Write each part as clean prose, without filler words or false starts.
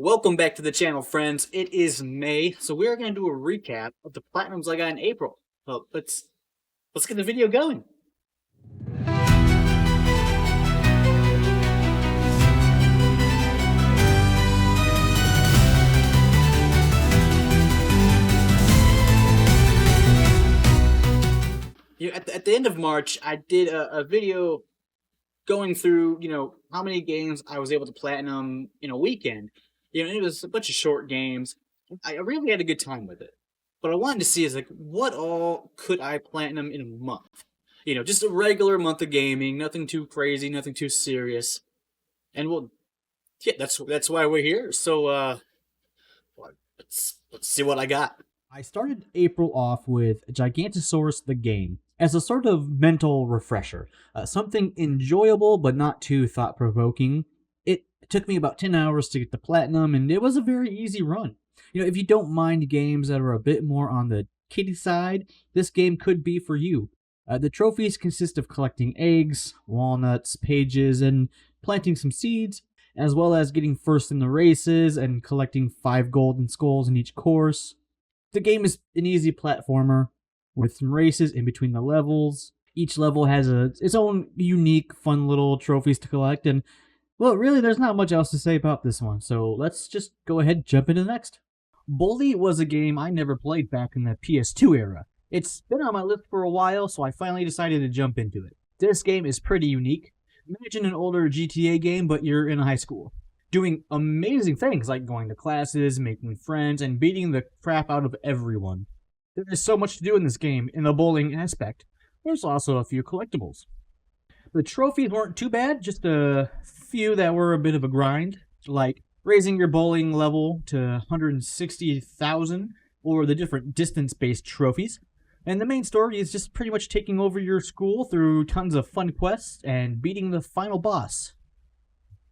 Welcome back to the channel, friends. It is May, so we're going to do a recap of the platinums I got in April. So let's get the video going. At the end of March, I did a video going through, how many games I was able to platinum in a weekend. It was a bunch of short games. I really had a good time with it. But I wanted to see is what all could I platinum in a month? Just a regular month of gaming, nothing too crazy, nothing too serious. And yeah, that's why we're here. So let's see what I got. I started April off with Gigantosaurus the game as a sort of mental refresher, something enjoyable but not too thought-provoking. It took me about 10 hours to get the platinum, and it was a very easy run. If you don't mind games that are a bit more on the kiddie side, this game could be for you. The trophies consist of collecting eggs, walnuts, pages, and planting some seeds, as well as getting first in the races and collecting 5 golden skulls in each course. The game is an easy platformer with some races in between the levels. Each level has its own unique, fun little trophies to collect, and, well, really, there's not much else to say about this one, so let's just go ahead and jump into the next. Bully was a game I never played back in the PS2 era. It's been on my list for a while, so I finally decided to jump into it. This game is pretty unique. Imagine an older GTA game, but you're in high school, doing amazing things like going to classes, making friends, and beating the crap out of everyone. There is so much to do in this game in the bowling aspect. There's also a few collectibles. The trophies weren't too bad, just a few that were a bit of a grind, like raising your bowling level to 160,000, or the different distance-based trophies. And the main story is just pretty much taking over your school through tons of fun quests and beating the final boss,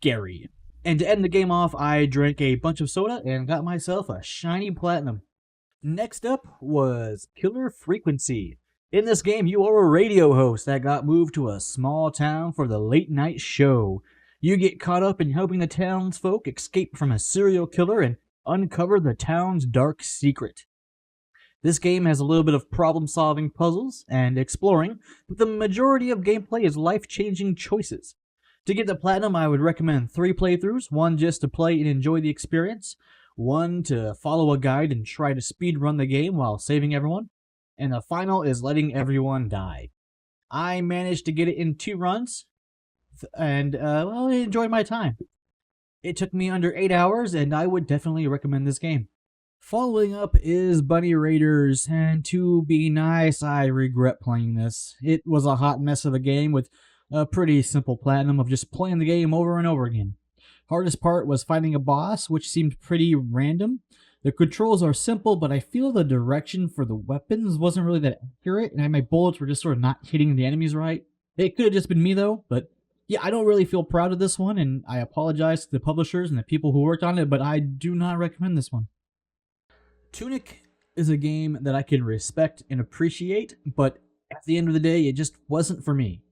Gary. And to end the game off, I drank a bunch of soda and got myself a shiny platinum. Next up was Killer Frequency. In this game, you are a radio host that got moved to a small town for the late night show. You get caught up in helping the townsfolk escape from a serial killer and uncover the town's dark secret. This game has a little bit of problem-solving puzzles and exploring, but the majority of gameplay is life-changing choices. To get the platinum, I would recommend 3 playthroughs, one just to play and enjoy the experience, one to follow a guide and try to speedrun the game while saving everyone, and the final is letting everyone die. I managed to get it in 2 runs, and, I enjoyed my time. It took me under 8 hours, and I would definitely recommend this game. Following up is Bunny Raiders, and to be nice, I regret playing this. It was a hot mess of a game with a pretty simple platinum of just playing the game over and over again. Hardest part was finding a boss, which seemed pretty random. The controls are simple, but I feel the direction for the weapons wasn't really that accurate, and my bullets were just sort of not hitting the enemies right. It could have just been me, though, but yeah, I don't really feel proud of this one, and I apologize to the publishers and the people who worked on it, but I do not recommend this one. Tunic is a game that I can respect and appreciate, but at the end of the day, it just wasn't for me.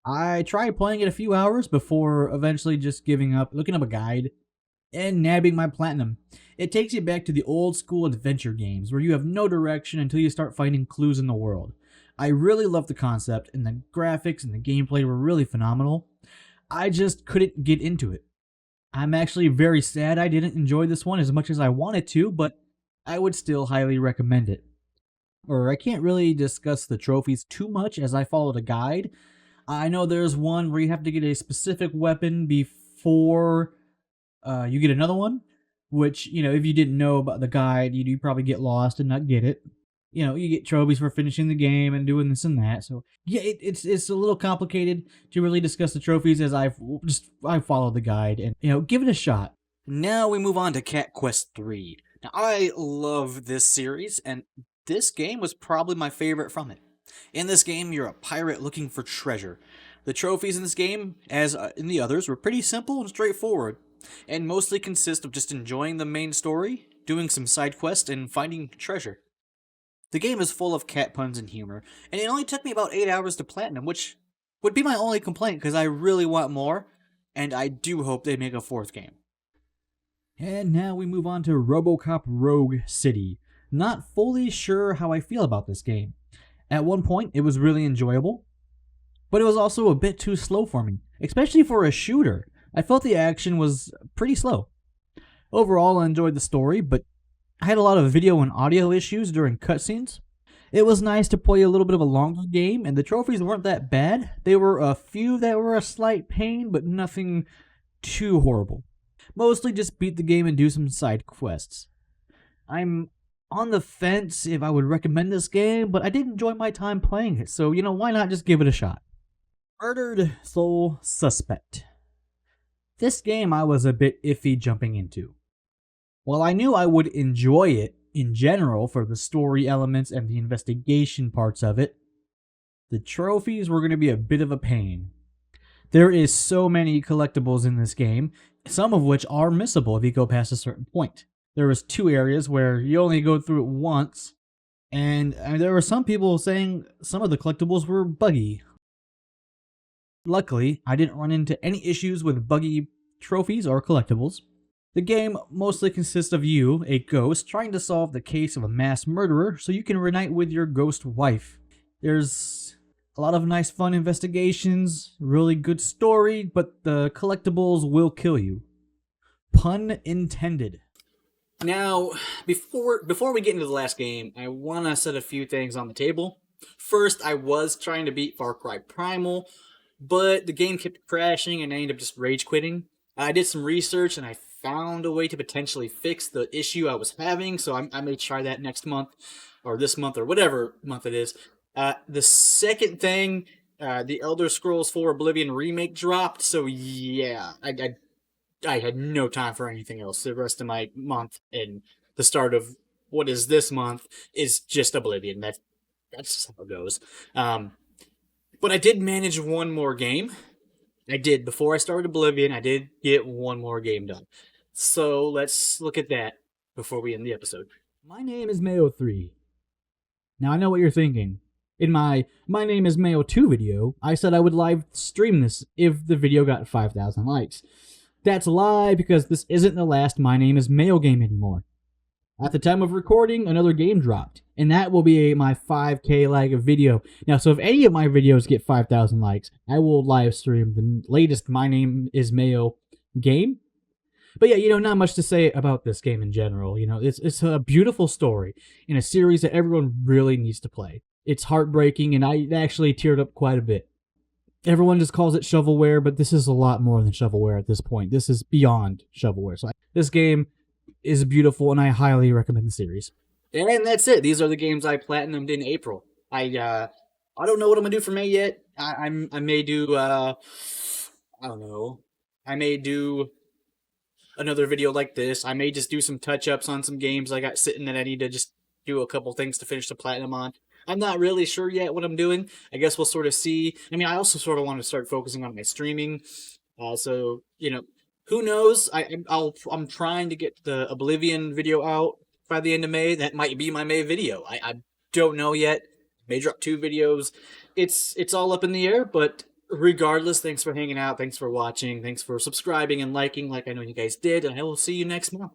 I tried playing it a few hours before eventually just giving up, looking up a guide, and nabbing my platinum. It takes you back to the old school adventure games where you have no direction until you start finding clues in the world. I really loved the concept, and the graphics and the gameplay were really phenomenal. I just couldn't get into it. I'm actually very sad I didn't enjoy this one as much as I wanted to, but I would still highly recommend it. I can't really discuss the trophies too much as I followed a guide. I know there's one where you have to get a specific weapon before you get another one, which, if you didn't know about the guide, you'd probably get lost and not get it. You get trophies for finishing the game and doing this and that. So, yeah, it's a little complicated to really discuss the trophies as I followed the guide and, give it a shot. Now we move on to Cat Quest 3. Now, I love this series, and this game was probably my favorite from it. In this game, you're a pirate looking for treasure. The trophies in this game, as in the others, were pretty simple and straightforward, and mostly consist of just enjoying the main story, doing some side quests, and finding treasure. The game is full of cat puns and humor, and it only took me about 8 hours to platinum, which would be my only complaint because I really want more, and I do hope they make a 4th game. And now we move on to RoboCop Rogue City. Not fully sure how I feel about this game. At one point, it was really enjoyable, but it was also a bit too slow for me, especially for a shooter. I felt the action was pretty slow. Overall, I enjoyed the story, but I had a lot of video and audio issues during cutscenes. It was nice to play a little bit of a longer game, and the trophies weren't that bad. There were a few that were a slight pain, but nothing too horrible. Mostly just beat the game and do some side quests. I'm on the fence if I would recommend this game, but I did enjoy my time playing it, so why not just give it a shot? Murdered Soul Suspect. This game I was a bit iffy jumping into. While I knew I would enjoy it in general for the story elements and the investigation parts of it, the trophies were going to be a bit of a pain. There is so many collectibles in this game, some of which are missable if you go past a certain point. There was 2 areas where you only go through it once, and there were some people saying some of the collectibles were buggy. Luckily, I didn't run into any issues with buggy trophies or collectibles. The game mostly consists of you, a ghost, trying to solve the case of a mass murderer so you can reunite with your ghost wife. There's a lot of nice fun investigations, really good story, but the collectibles will kill you. Pun intended. Now, before we get into the last game, I want to set a few things on the table. First, I was trying to beat Far Cry Primal, but the game kept crashing and I ended up just rage quitting. I did some research and I found a way to potentially fix the issue I was having, so I may try that next month, or this month, or whatever month it is. The second thing, the Elder Scrolls 4 Oblivion remake dropped, so yeah, I had no time for anything else. The rest of my month and the start of what is this month is just Oblivion. That's just how it goes. But I did manage one more game. I did. Before I started Oblivion, I did get one more game done. So let's look at that before we end the episode. My name is Mayo3. Now I know what you're thinking. In my Name is Mayo 2 video, I said I would live stream this if the video got 5,000 likes. That's a lie because this isn't the last My Name is Mayo game anymore. At the time of recording, another game dropped, and that will be my 5K like video. Now, so if any of my videos get 5,000 likes, I will live stream the latest My Name is Mayo game. But yeah, not much to say about this game in general. It's a beautiful story in a series that everyone really needs to play. It's heartbreaking, and I actually teared up quite a bit. Everyone just calls it shovelware, but this is a lot more than shovelware at this point. This is beyond shovelware. So this game is beautiful, and I highly recommend the series. And that's it. These are the games I platinumed in April. I don't know what I'm gonna do for May yet. I may do I don't know. I may do another video like this. I may just do some touch-ups on some games I got sitting that I need to just do a couple things to finish the platinum on. I'm not really sure yet what I'm doing. I guess we'll sort of see. I mean, I also sort of want to start focusing on my streaming. So, who knows? I'm trying to get the Oblivion video out by the end of May. That might be my May video. I don't know yet. May drop 2 videos. It's all up in the air, but regardless, thanks for hanging out. Thanks for watching. Thanks for subscribing and liking like I know you guys did. And I will see you next month.